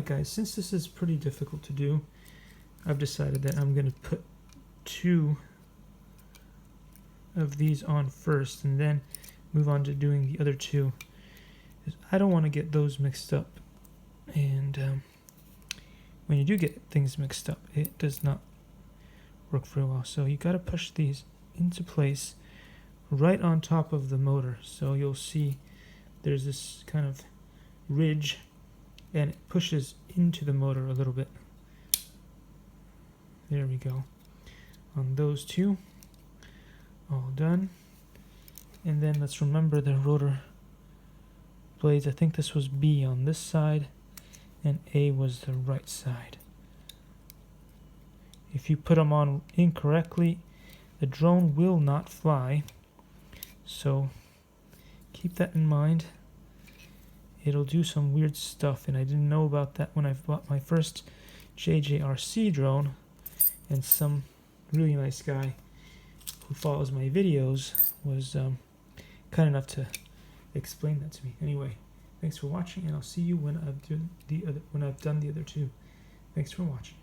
Guys, since this is pretty difficult to do, I've decided that I'm going to put 2 of these on first and then move on to doing the other 2. I don't want to get those mixed up, and when you do get things mixed up, it does not work very well. So you got to push these into place right on top of the motor. So you'll see there's this kind of ridge, and it pushes into the motor a little bit. There we go. On those 2, all done. And then let's remember the rotor blades. I think this was B on this side and A was the right side. If you put them on incorrectly, the drone will not fly. So keep that in mind. It'll do some weird stuff, and I didn't know about that when I bought my first JJRC drone, and some really nice guy who follows my videos was kind enough to explain that to me. Anyway, thanks for watching, and I'll see you when I've done the other 2. Thanks for watching.